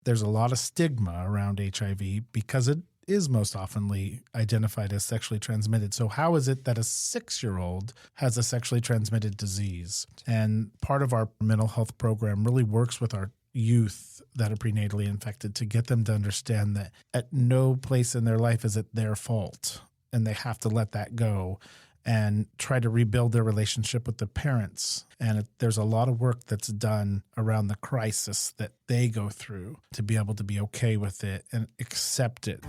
there's a lot of stigma around HIV because it is most oftenly identified as sexually transmitted. So how is it that a 6-year-old has a sexually transmitted disease? And part of our mental health program really works with our youth that are prenatally infected to get them to understand that at no place in their life is it their fault, and they have to let that go and try to rebuild their relationship with the parents. And there's a lot of work that's done around the crisis that they go through to be able to be okay with it and accept it.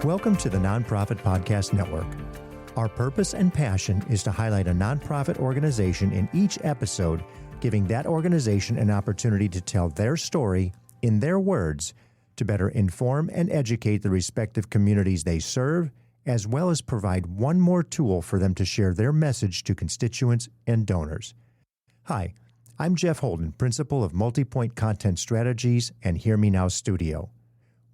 Welcome to the Nonprofit Podcast Network. Our purpose and passion is to highlight a nonprofit organization in each episode, giving that organization an opportunity to tell their story in their words to better inform and educate the respective communities they serve, as well as provide one more tool for them to share their message to constituents and donors. Hi, I'm Jeff Holden, Principal of Multipoint Content Strategies and Hear Me Now Studio.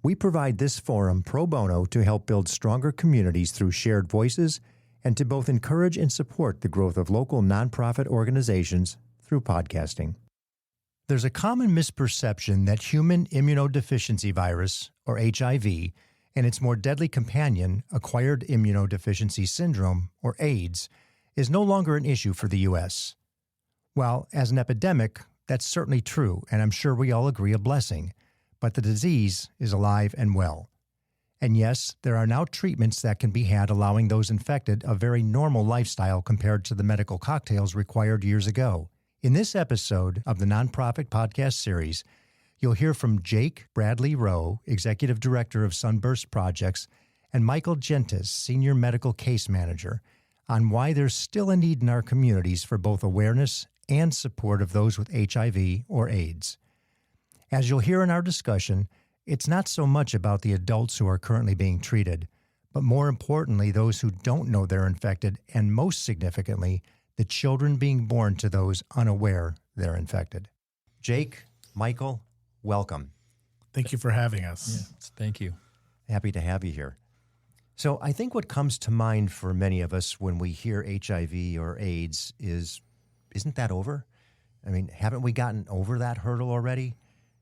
We provide this forum pro bono to help build stronger communities through shared voices and to both encourage and support the growth of local nonprofit organizations through podcasting. There's a common misperception that human immunodeficiency virus, or HIV, and its more deadly companion, acquired immunodeficiency syndrome, or AIDS, is no longer an issue for the U.S. While, as an epidemic, that's certainly true, and I'm sure we all agree a blessing, but the disease is alive and well. And yes, there are now treatments that can be had allowing those infected a very normal lifestyle compared to the medical cocktails required years ago. In this episode of the Nonprofit Podcast Series, you'll hear from Jake Bradley-Rowe, Executive Director of Sunburst Projects, and Michael Gentis, Senior Medical Case Manager, on why there's still a need in our communities for both awareness and support of those with HIV or AIDS. As you'll hear in our discussion, it's not so much about the adults who are currently being treated, but more importantly, those who don't know they're infected, and most significantly, the children being born to those unaware they're infected. Jake, Michael, welcome. Thank you for having us. Yes, thank you. Happy to have you here. So I think what comes to mind for many of us when we hear HIV or AIDS is, isn't that over? I mean, haven't we gotten over that hurdle already?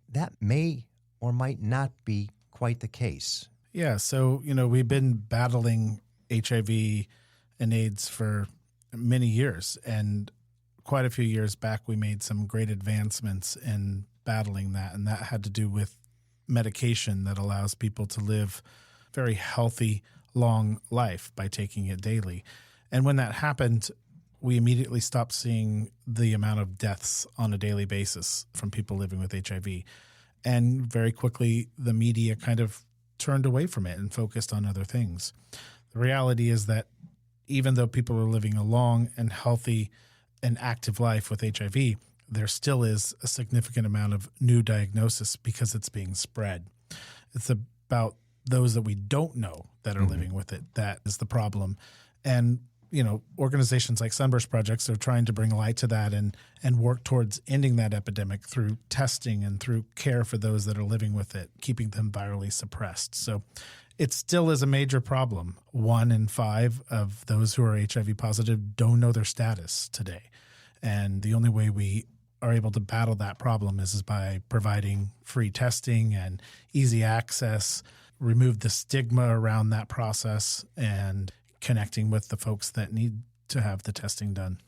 That may or might not be quite the case. Yeah, so, we've been battling HIV and AIDS for many years, and quite a few years back we made some great advancements in battling that, and that had to do with medication that allows people to live very healthy, long life by taking it daily. And when that happened, we immediately stopped seeing the amount of deaths on a daily basis from people living with HIV. And very quickly, the media kind of turned away from it and focused on other things. The reality is that even though people are living a long and healthy and active life with HIV, there still is a significant amount of new diagnosis because it's being spread. It's about those that we don't know that are living with it that is the problem. And organizations like Sunburst Projects are trying to bring light to that and work towards ending that epidemic through testing and through care for those that are living with it, keeping them virally suppressed. So it still is a major problem. 1 in 5 of those who are HIV positive don't know their status today. And the only way we are able to battle that problem is by providing free testing and easy access, remove the stigma around that process, and connecting with the folks that need to have the testing done.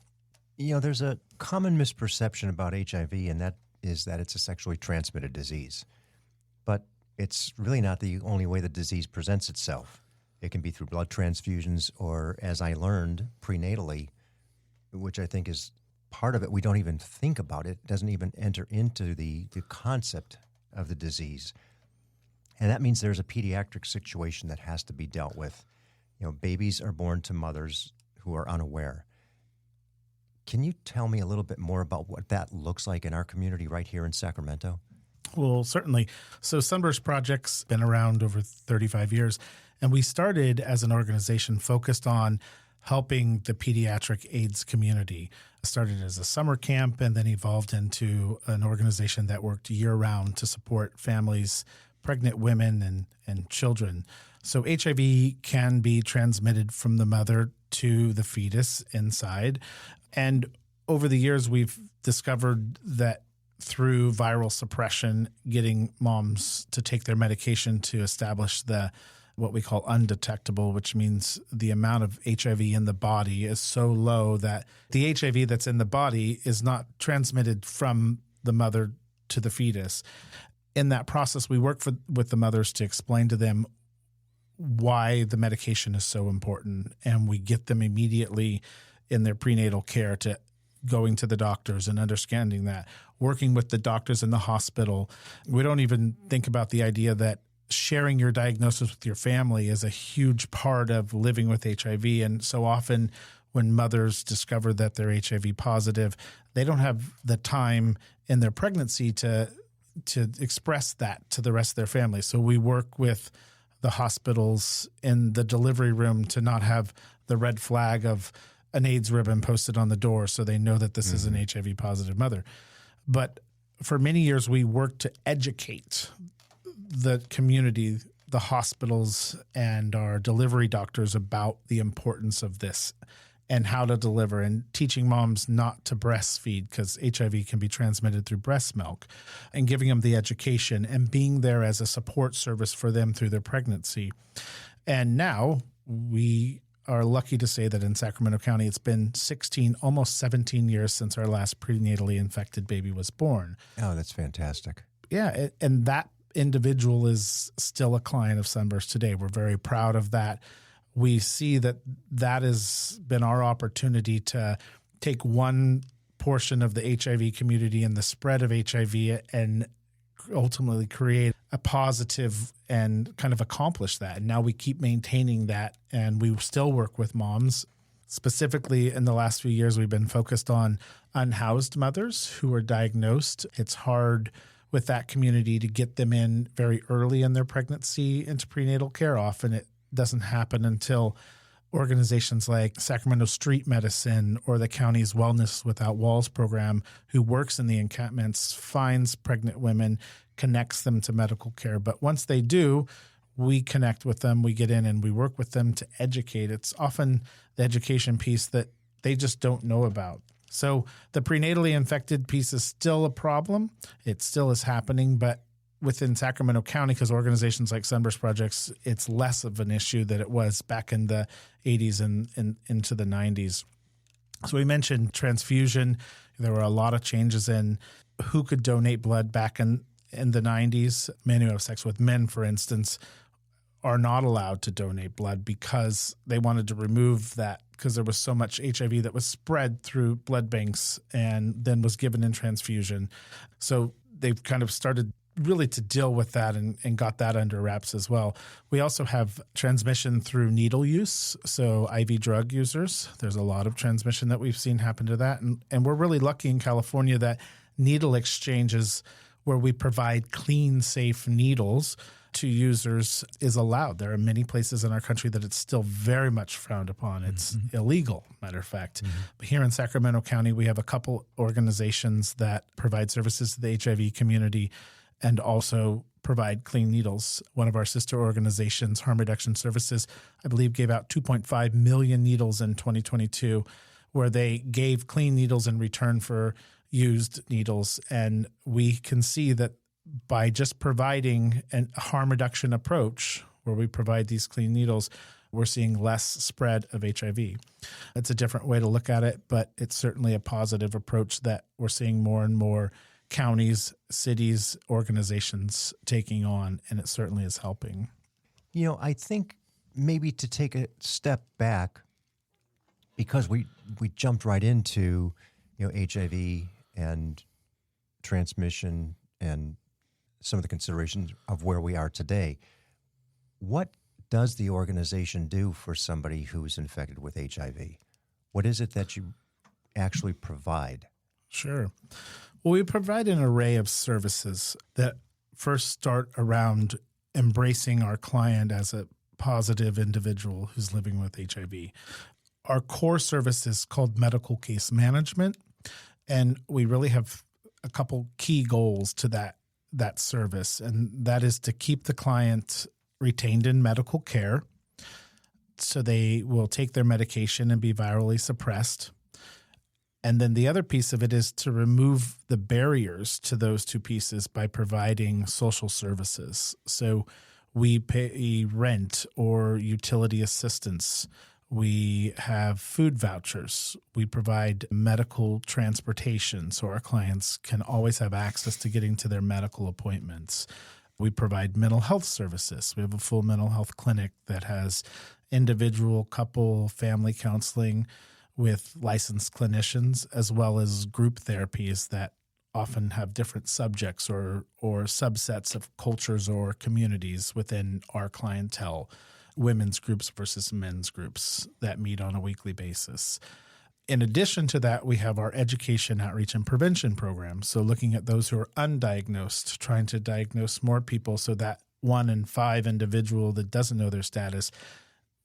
There's a common misperception about HIV, and that is that it's a sexually transmitted disease. But it's really not the only way the disease presents itself. It can be through blood transfusions or, as I learned, prenatally, which I think is part of it. We don't even think about it. It doesn't even enter into the concept of the disease. And that means there's a pediatric situation that has to be dealt with. Babies are born to mothers who are unaware. Can you tell me a little bit more about what that looks like in our community right here in Sacramento? Well, certainly. So Sunburst Project's been around over 35 years, and we started as an organization focused on helping the pediatric AIDS community. It started as a summer camp and then evolved into an organization that worked year-round to support families, pregnant women, and children So HIV can be transmitted from the mother to the fetus inside. And over the years, we've discovered that through viral suppression, getting moms to take their medication to establish what we call undetectable, which means the amount of HIV in the body is so low that the HIV that's in the body is not transmitted from the mother to the fetus. In that process, we work with the mothers to explain to them why the medication is so important, and we get them immediately in their prenatal care to going to the doctors and understanding that, working with the doctors in the hospital. We don't even think about the idea that sharing your diagnosis with your family is a huge part of living with HIV. And so often when mothers discover that they're HIV positive, they don't have the time in their pregnancy to express that to the rest of their family. So we work with the hospitals in the delivery room to not have the red flag of an AIDS ribbon posted on the door so they know that this is an HIV positive mother. But for many years, we worked to educate the community, the hospitals, and our delivery doctors about the importance of this and how to deliver, and teaching moms not to breastfeed because HIV can be transmitted through breast milk, and giving them the education and being there as a support service for them through their pregnancy. And now we are lucky to say that in Sacramento County, it's been 16, almost 17 years since our last prenatally infected baby was born. Oh, that's fantastic. Yeah, and that individual is still a client of Sunburst today. We're very proud of that. We see that has been our opportunity to take one portion of the HIV community and the spread of HIV and ultimately create a positive and kind of accomplish that. And now we keep maintaining that, and we still work with moms. Specifically, in the last few years, we've been focused on unhoused mothers who are diagnosed. It's hard with that community to get them in very early in their pregnancy into prenatal care. Often it doesn't happen until organizations like Sacramento Street Medicine or the county's Wellness Without Walls program, who works in the encampments, finds pregnant women, connects them to medical care. But once they do, we connect with them, we get in and we work with them to educate. It's often the education piece that they just don't know about. So the prenatally infected piece is still a problem. It still is happening, but within Sacramento County, because organizations like Sunburst Projects, it's less of an issue than it was back in the 80s and into the 90s. So we mentioned transfusion. There were a lot of changes in who could donate blood back in the 90s. Men who have sex with men, for instance, are not allowed to donate blood because they wanted to remove that because there was so much HIV that was spread through blood banks and then was given in transfusion. So they've kind of started really to deal with that and got that under wraps as well. We also have transmission through needle use, so IV drug users. There's a lot of transmission that we've seen happen to that. And we're really lucky in California that needle exchanges where we provide clean, safe needles to users is allowed. There are many places in our country that it's still very much frowned upon. It's illegal, matter of fact. But here in Sacramento County, we have a couple organizations that provide services to the HIV community and also provide clean needles. One of our sister organizations, Harm Reduction Services, I believe gave out 2.5 million needles in 2022, where they gave clean needles in return for used needles. And we can see that by just providing a harm reduction approach, where we provide these clean needles, we're seeing less spread of HIV. It's a different way to look at it, but it's certainly a positive approach that we're seeing more and more counties, cities, organizations taking on, and it certainly is helping. You know, I think maybe to take a step back, because we jumped right into, HIV and transmission and some of the considerations of where we are today. What does the organization do for somebody who's infected with HIV? What is it that you actually provide? Sure. Well, we provide an array of services that first start around embracing our client as a positive individual who's living with HIV. Our core service is called medical case management, and we really have a couple key goals to that service, and that is to keep the client retained in medical care. So they will take their medication and be virally suppressed. And then the other piece of it is to remove the barriers to those two pieces by providing social services. So we pay rent or utility assistance. We have food vouchers. We provide medical transportation so our clients can always have access to getting to their medical appointments. We provide mental health services. We have a full mental health clinic that has individual, couple, family counseling with licensed clinicians, as well as group therapies that often have different subjects or subsets of cultures or communities within our clientele, women's groups versus men's groups that meet on a weekly basis. In addition to that, we have our education, outreach, and prevention program. So looking at those who are undiagnosed, trying to diagnose more people so that 1 in 5 individual that doesn't know their status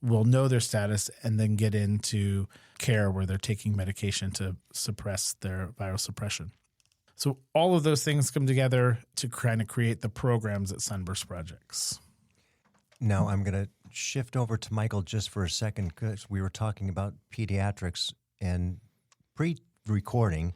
will know their status and then get into care where they're taking medication to suppress their viral suppression. So all of those things come together to kind of create the programs at Sunburst Projects. Now I'm going to shift over to Michael just for a second because we were talking about pediatrics and pre-recording.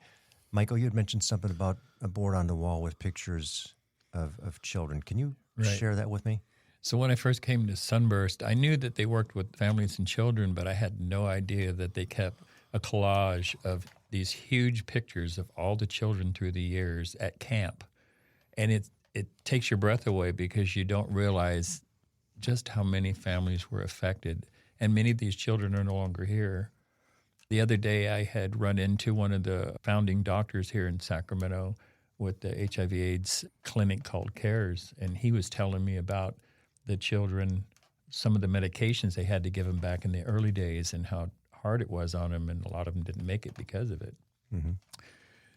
Michael, you had mentioned something about a board on the wall with pictures of children. Can you share that with me? So when I first came to Sunburst, I knew that they worked with families and children, but I had no idea that they kept a collage of these huge pictures of all the children through the years at camp. And it takes your breath away because you don't realize just how many families were affected. And many of these children are no longer here. The other day I had run into one of the founding doctors here in Sacramento with the HIV/AIDS clinic called CARES, and he was telling me about the children, some of the medications they had to give them back in the early days and how hard it was on them, and a lot of them didn't make it because of it. Mm-hmm.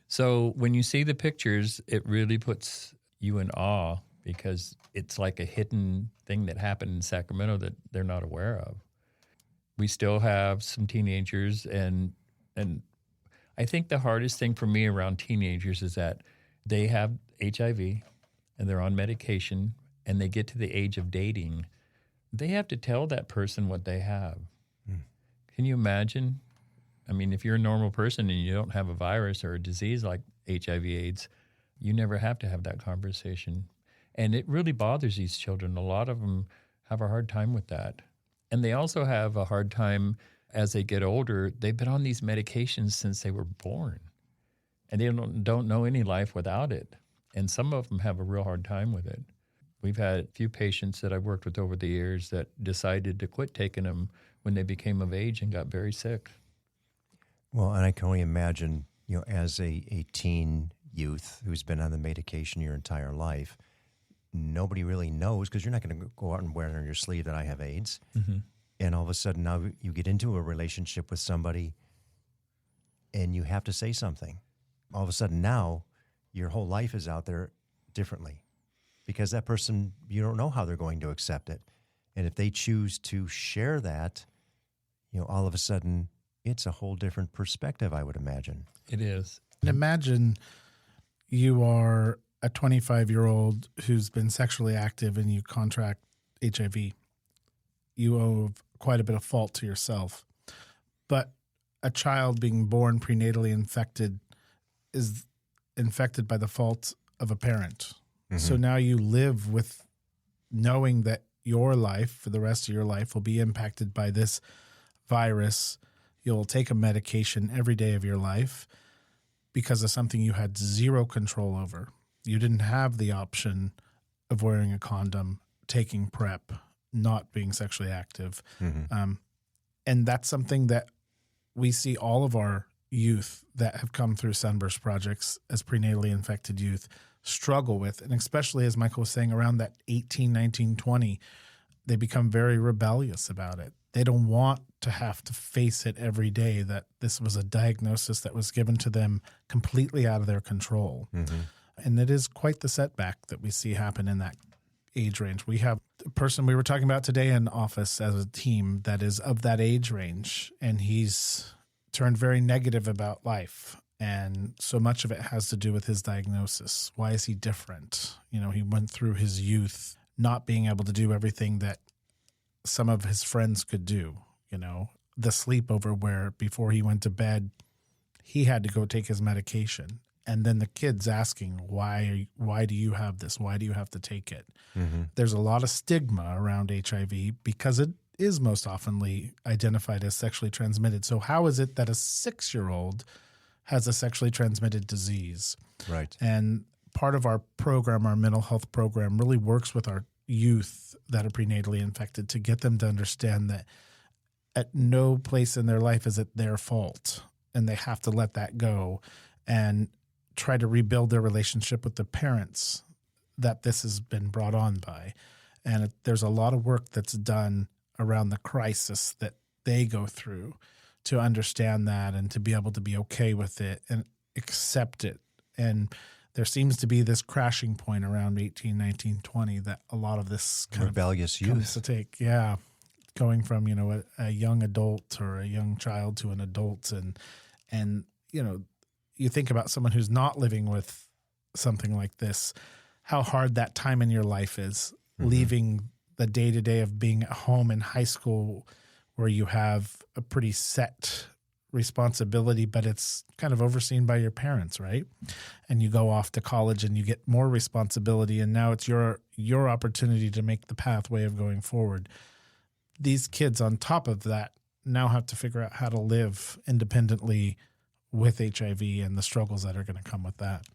So when you see the pictures, it really puts you in awe because it's like a hidden thing that happened in Sacramento that they're not aware of. We still have some teenagers, and I think the hardest thing for me around teenagers is that they have HIV and they're on medication and they get to the age of dating. They have to tell that person what they have. Can you imagine? I mean, if you're a normal person and you don't have a virus or a disease like HIV/AIDS, you never have to have that conversation. And it really bothers these children. A lot of them have a hard time with that. And they also have a hard time as they get older. They've been on these medications since they were born. And they don't know any life without it. And some of them have a real hard time with it. We've had a few patients that I've worked with over the years that decided to quit taking them when they became of age and got very sick. Well, and I can only imagine, as a teen youth who's been on the medication your entire life, nobody really knows because you're not going to go out and wear it on your sleeve that I have AIDS. Mm-hmm. And all of a sudden now you get into a relationship with somebody and you have to say something. All of a sudden now your whole life is out there differently because that person, you don't know how they're going to accept it. And if they choose to share that, all of a sudden it's a whole different perspective, I would imagine. It is. And imagine you are a 25-year-old who's been sexually active and you contract HIV. You owe quite a bit of fault to yourself. But a child being born prenatally infected is infected by the fault of a parent. Mm-hmm. So now you live with knowing that your life for the rest of your life will be impacted by this virus. You'll take a medication every day of your life because of something you had zero control over. You didn't have the option of wearing a condom, taking PrEP, not being sexually active. Mm-hmm. And that's something that we see all of our youth that have come through Sunburst Projects as prenatally infected youth struggle with. And especially, as Michael was saying, around that 18, 19, 20, they become very rebellious about it. They don't want to have to face it every day that this was a diagnosis that was given to them completely out of their control. Mm-hmm. And it is quite the setback that we see happen in that age range. We have a person we were talking about today in office as a team that is of that age range, and he's turned very negative about life. And so much of it has to do with his diagnosis. Why is he different? He went through his youth not being able to do everything that some of his friends could do, the sleepover where before he went to bed, he had to go take his medication. And then the kids asking, why do you have this? Why do you have to take it? Mm-hmm. There's a lot of stigma around HIV because it is most oftenly identified as sexually transmitted. So how is it that a 6-year-old has a sexually transmitted disease? Right. And part of our program, our mental health program, really works with our youth that are prenatally infected to get them to understand that at no place in their life is it their fault, and they have to let that go and try to rebuild their relationship with the parents that this has been brought on by. And there's a lot of work that's done around the crisis that they go through to understand that and to be able to be okay with it and accept it. And there seems to be this crashing point around 18, 19, 20 that a lot of this kind rebellious of comes to take. Yeah. Going from, a young adult or a young child to an adult. And you think about someone who's not living with something like this, how hard that time in your life is, leaving the day-to-day of being at home in high school where you have a pretty set responsibility, but it's kind of overseen by your parents, right? And you go off to college and you get more responsibility, and now it's your opportunity to make the pathway of going forward. These kids on top of that now have to figure out how to live independently with HIV and the struggles that are going to come with that.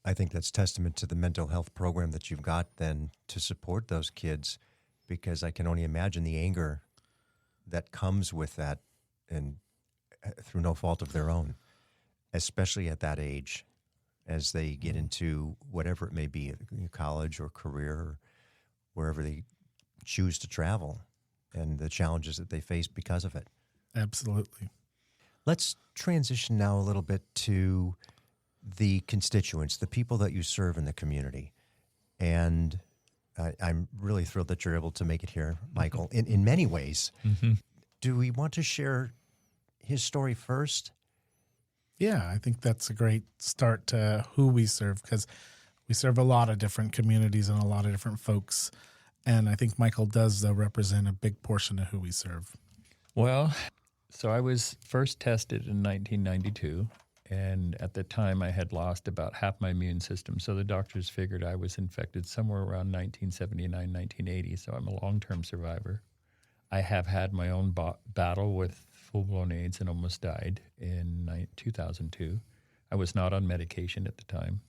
I think that's testament to the mental health program that you've got then to support those kids, because I can only imagine the anger that comes with that and through no fault of their own, especially at that age as they get into whatever it may be, college or career or wherever they choose to travel, and the challenges that they face because of it. Absolutely. Let's transition now a little bit to the constituents, the people that you serve in the community. And I'm really thrilled that you're able to make it here, Michael, in many ways. Mm-hmm. Do we want to share his story first? Yeah, I think that's a great start to who we serve, because we serve a lot of different communities and a lot of different folks. And I think Michael does, though, represent a big portion of who we serve. Well, so I was first tested in 1992, and at the time I had lost about half my immune system. So the doctors figured I was infected somewhere around 1979, 1980, so I'm a long-term survivor. I have had my own battle with full-blown AIDS and almost died in 2002. I was not on medication at the time.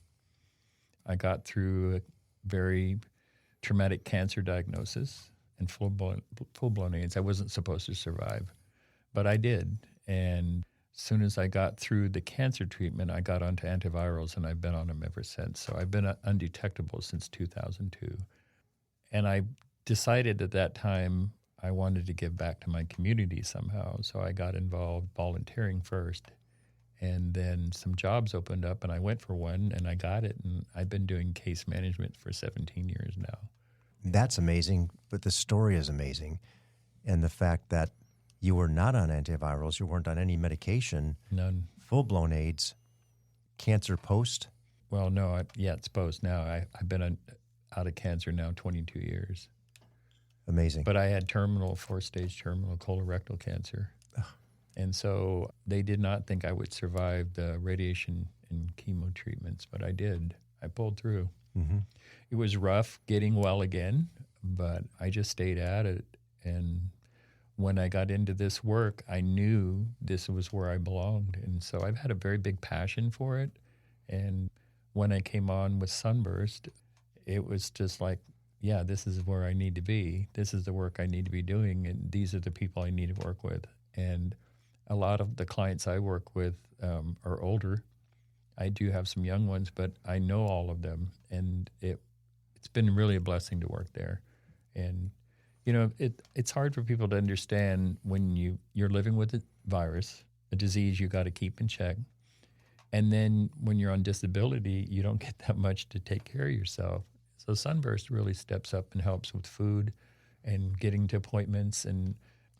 I got through a very traumatic cancer diagnosis and full-blown AIDS. I wasn't supposed to survive, but I did. And as soon as I got through the cancer treatment, I got onto antivirals, and I've been on them ever since. So I've been undetectable since 2002. And I decided at that time I wanted to give back to my community somehow. So I got involved volunteering first, and then some jobs opened up, and I went for one, and I got it. And I've been doing case management for 17 years now. That's amazing, but the story is amazing. And the fact that you were not on antivirals, you weren't on any medication. None. Full-blown AIDS, cancer post? Well, no, it's post now. I've been out of cancer now 22 years. Amazing. But I had 4-stage terminal colorectal cancer. Ugh. And so they did not think I would survive the radiation and chemo treatments, but I did. I pulled through. Mm-hmm. It was rough getting well again, but I just stayed at it. And when I got into this work, I knew this was where I belonged. And so I've had a very big passion for it. And when I came on with Sunburst, it was just like, yeah, this is where I need to be. This is the work I need to be doing, and these are the people I need to work with. And a lot of the clients I work with are older. I do have some young ones, but I know all of them, and it's been really a blessing to work there. And it's hard for people to understand when you're living with a virus, a disease you got to keep in check, and then when you're on disability, you don't get that much to take care of yourself. So Sunburst really steps up and helps with food and getting to appointments. And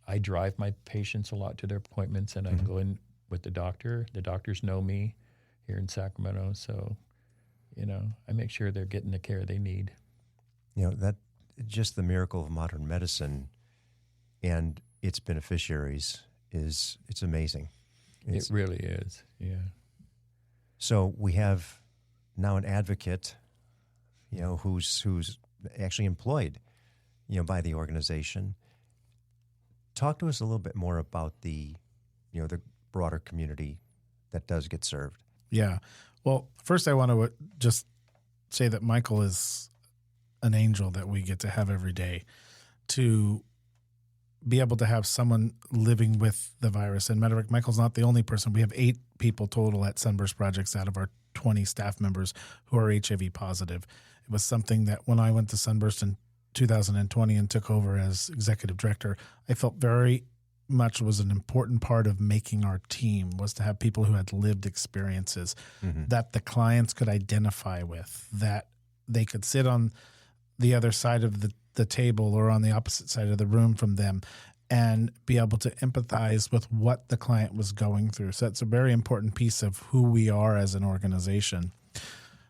I drive my patients a lot to their appointments, and I go in with the doctor. The doctors know me here in Sacramento, so I make sure they're getting the care they need. That just the miracle of modern medicine and its beneficiaries it's amazing. It really is, yeah. So we have now an advocate, who's actually employed, by the organization. Talk to us a little bit more about the broader community that does get served. Yeah. Well, first I want to just say that Michael is an angel that we get to have every day, to be able to have someone living with the virus. And matter of fact, Michael's not the only person. We have 8 people total at Sunburst Projects out of our 20 staff members who are HIV positive. It was something that when I went to Sunburst in 2020 and took over as executive director, I felt very much was an important part of making our team, was to have people who had lived experiences that the clients could identify with, that they could sit on the other side of the table or on the opposite side of the room from them and be able to empathize with what the client was going through. So that's a very important piece of who we are as an organization.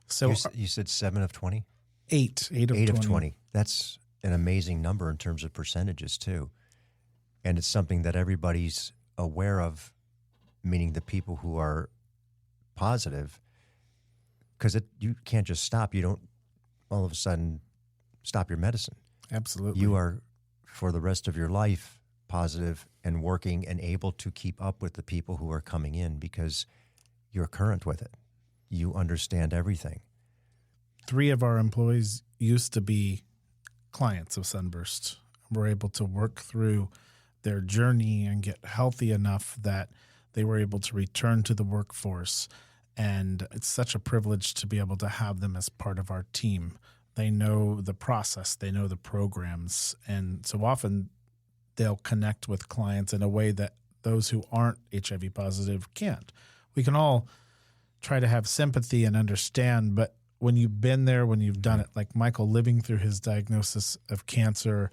So you said 7 of 20? 8 of 20. That's an amazing number in terms of percentages too. And it's something that everybody's aware of, meaning the people who are positive, because you can't just stop. You don't all of a sudden stop your medicine. Absolutely. You are, for the rest of your life, positive and working and able to keep up with the people who are coming in because you're current with it. You understand everything. 3 of our employees used to be clients of Sunburst. We're able to work through their journey and get healthy enough that they were able to return to the workforce. And it's such a privilege to be able to have them as part of our team. They know the process, they know the programs, and so often they'll connect with clients in a way that those who aren't HIV positive can't. We can all try to have sympathy and understand, but when you've been there, when you've done it, like Michael living through his diagnosis of cancer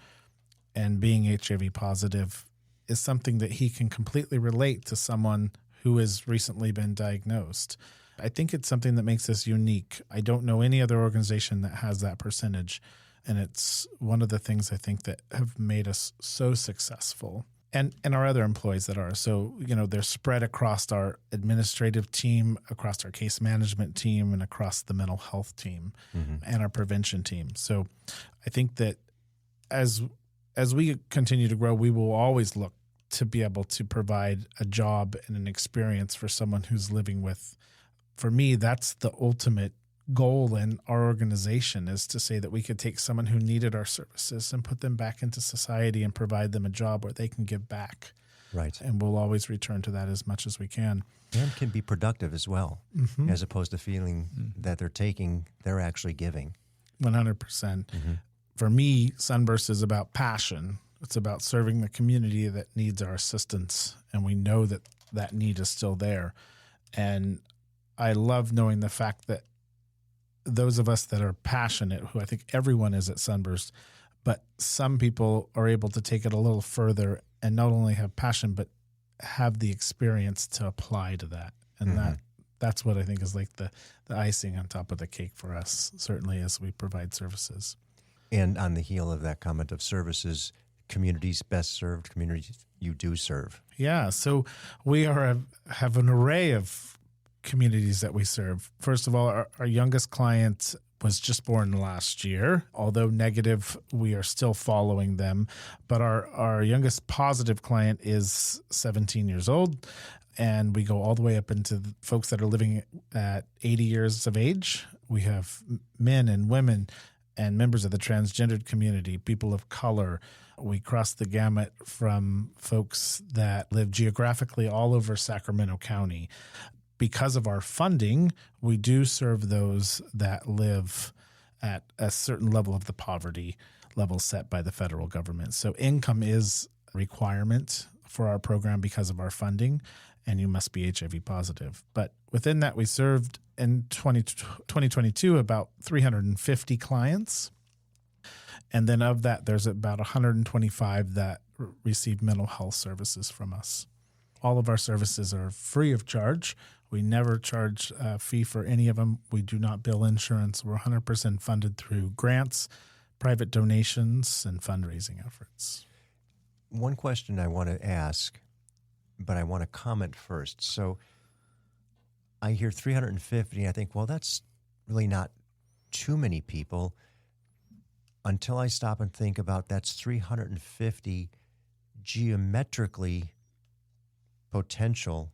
and being HIV positive is something that he can completely relate to someone who has recently been diagnosed. I think it's something that makes us unique. I don't know any other organization that has that percentage, and it's one of the things I think that have made us so successful. And our other employees that are. So, they're spread across our administrative team, across our case management team, and across the mental health team and our prevention team. So I think that as we continue to grow, we will always look to be able to provide a job and an experience for someone who's living with. For me, that's the ultimate goal in our organization, is to say that we could take someone who needed our services and put them back into society and provide them a job where they can give back. Right. And we'll always return to that as much as we can. And can be productive as well, as opposed to feeling that they're actually giving. 100%. For me, Sunburst is about passion. It's about serving the community that needs our assistance, and we know that that need is still there. And I love knowing the fact that those of us that are passionate, who I think everyone is at Sunburst, but some people are able to take it a little further and not only have passion, but have the experience to apply to that. And that's what I think is like the icing on top of the cake for us, certainly as we provide services. And on the heel of that comment of services, communities best served, communities you do serve. Yeah, so we have an array of communities that we serve. First of all, our youngest client was just born last year. Although negative, we are still following them. But our youngest positive client is 17 years old, and we go all the way up into the folks that are living at 80 years of age. We have men and women and members of the transgendered community, people of color. We cross the gamut from folks that live geographically all over Sacramento County. Because of our funding, we do serve those that live at a certain level of the poverty level set by the federal government. So income is a requirement for our program because of our funding, and you must be HIV positive. But within that, we served in 2022 about 350 clients. And then of that, there's about 125 that receive mental health services from us. All of our services are free of charge. We never charge a fee for any of them. We do not bill insurance. We're 100% funded through grants, private donations and fundraising efforts. One question I want to ask, but I want to comment first. So I hear 350, and I think, well, that's really not too many people, until I stop and think about that's 350 geometrically potential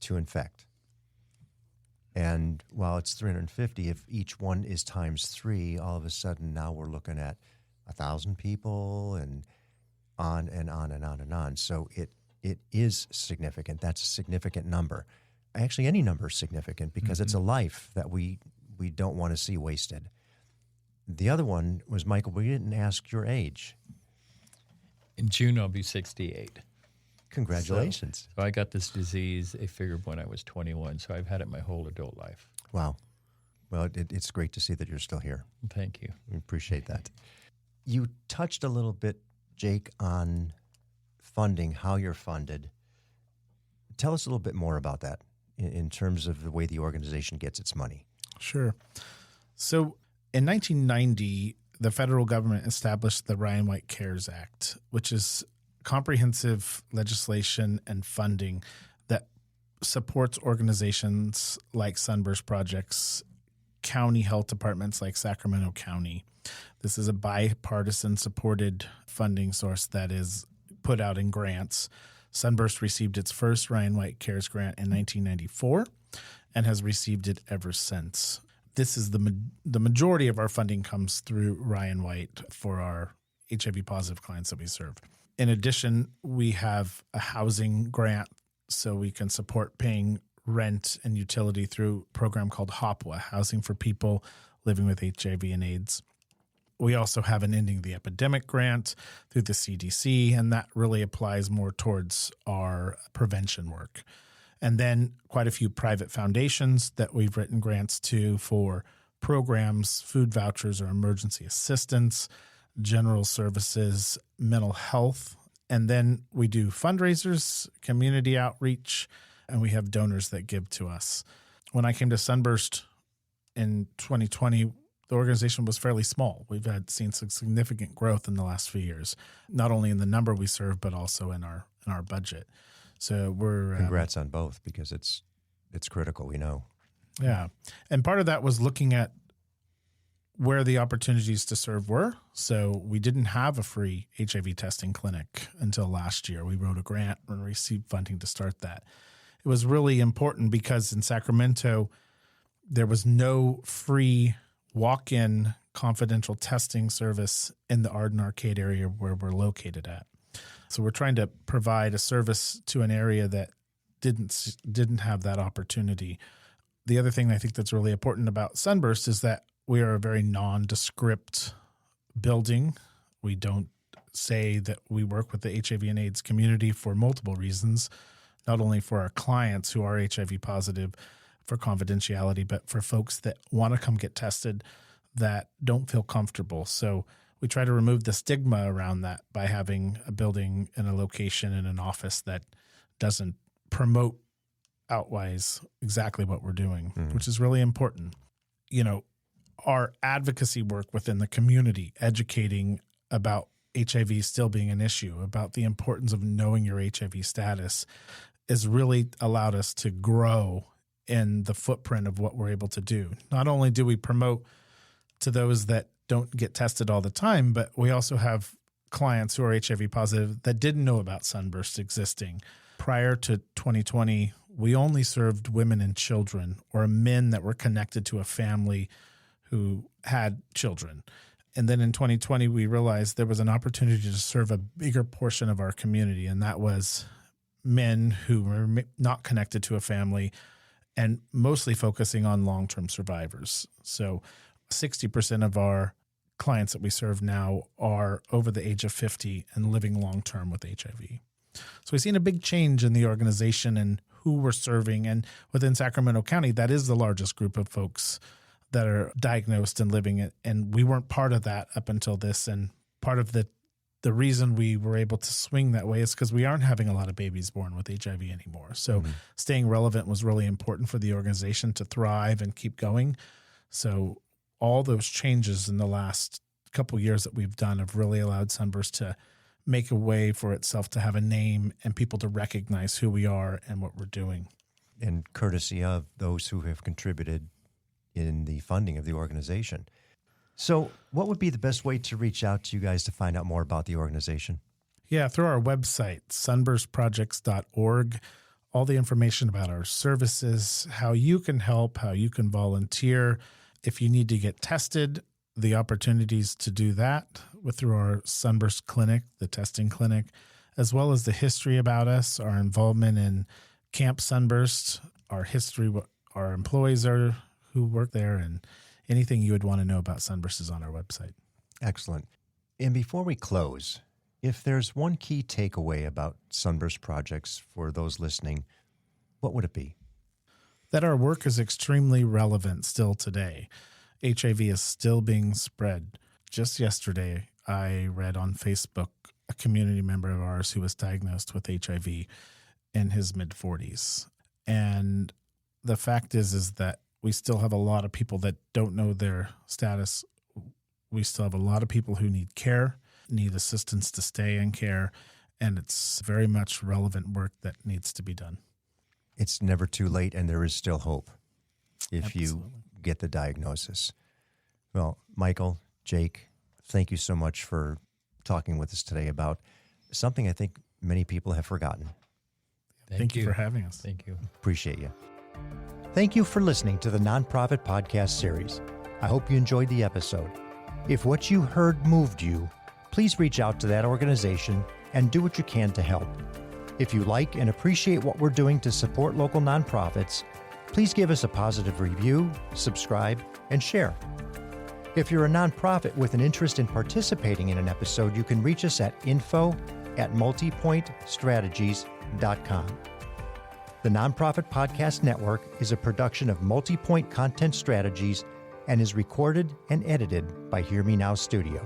to infect. And while it's 350, if each one is times 3, all of a sudden now we're looking at 1,000 people and on and on and on and on. So it is significant. That's a significant number. Actually, any number is significant because it's a life that we don't want to see wasted. The other one was, Michael, we didn't ask your age. In June, I'll be 68. Congratulations. So I got this disease, they figured, when I was 21, so I've had it my whole adult life. Wow. Well, it's great to see that you're still here. Thank you. We appreciate that. You touched a little bit, Jake, on funding, how you're funded. Tell us a little bit more about that in terms of the way the organization gets its money. Sure. So in 1990, the federal government established the Ryan White CARES Act, which is comprehensive legislation and funding that supports organizations like Sunburst Projects, county health departments like Sacramento County. This is a bipartisan supported funding source that is put out in grants. Sunburst received its first Ryan White CARES grant in 1994 and has received it ever since. This is the majority of our funding comes through Ryan White for our HIV positive clients that we serve. In addition, we have a housing grant so we can support paying rent and utility through a program called HOPWA, Housing for People Living with HIV and AIDS. We also have an Ending the Epidemic grant through the CDC, and that really applies more towards our prevention work. And then quite a few private foundations that we've written grants to for programs, food vouchers or emergency assistance, general services, mental health. And then we do fundraisers, community outreach, and we have donors that give to us. When I came to Sunburst in 2020, the organization was fairly small. We've seen some significant growth in the last few years, not only in the number we serve, but also in our budget. So we're congrats on both, because it's critical, we know. Yeah. And part of that was looking at where the opportunities to serve were. So we didn't have a free HIV testing clinic until last year. We wrote a grant and received funding to start that. It was really important because in Sacramento, there was no free walk-in confidential testing service in the Arden Arcade area where we're located at. So we're trying to provide a service to an area that didn't have that opportunity. The other thing I think that's really important about Sunburst is that we are a very nondescript building. We don't say that we work with the HIV and AIDS community for multiple reasons, not only for our clients who are HIV positive for confidentiality, but for folks that want to come get tested that don't feel comfortable. So we try to remove the stigma around that by having a building and a location and an office that doesn't promote outwise exactly what we're doing, which is really important. You know, our advocacy work within the community, educating about HIV still being an issue, about the importance of knowing your HIV status, has really allowed us to grow in the footprint of what we're able to do. Not only do we promote to those that don't get tested all the time, but we also have clients who are HIV positive that didn't know about Sunburst existing. Prior to 2020, we only served women and children or men that were connected to a family who had children. And then in 2020, we realized there was an opportunity to serve a bigger portion of our community, and that was men who were not connected to a family and mostly focusing on long-term survivors. So 60% of our clients that we serve now are over the age of 50 and living long-term with HIV. So we've seen a big change in the organization and who we're serving. And within Sacramento County, that is the largest group of folks that are diagnosed and living it. And we weren't part of that up until this. And part of the reason we were able to swing that way is because we aren't having a lot of babies born with HIV anymore. So staying relevant was really important for the organization to thrive and keep going. So all those changes in the last couple years that we've done have really allowed Sunburst to make a way for itself to have a name and people to recognize who we are and what we're doing. And courtesy of those who have contributed in the funding of the organization. So what would be the best way to reach out to you guys to find out more about the organization? Yeah, through our website, sunburstprojects.org, all the information about our services, how you can help, how you can volunteer. If you need to get tested, the opportunities to do that through our Sunburst Clinic, the testing clinic, as well as the history about us, our involvement in Camp Sunburst, our history, what our employees are who work there, and anything you would want to know about Sunburst is on our website. Excellent. And before we close, if there's one key takeaway about Sunburst Projects for those listening, what would it be? That our work is extremely relevant still today. HIV is still being spread. Just yesterday, I read on Facebook a community member of ours who was diagnosed with HIV in his mid-40s. And the fact is that we still have a lot of people that don't know their status. We still have a lot of people who need care, need assistance to stay in care, and it's very much relevant work that needs to be done. It's never too late, and there is still hope if Absolutely. you get the diagnosis. Well, Michael, Jake, thank you so much for talking with us today about something I think many people have forgotten. Thank you for having us. Thank you. Appreciate you. Thank you for listening to the Nonprofit Podcast series. I hope you enjoyed the episode. If what you heard moved you, please reach out to that organization and do what you can to help. If you like and appreciate what we're doing to support local nonprofits, please give us a positive review, subscribe, and share. If you're a nonprofit with an interest in participating in an episode, you can reach us at info@multipointstrategies.com. The Nonprofit Podcast Network is a production of Multipoint Content Strategies and is recorded and edited by Hear Me Now Studio.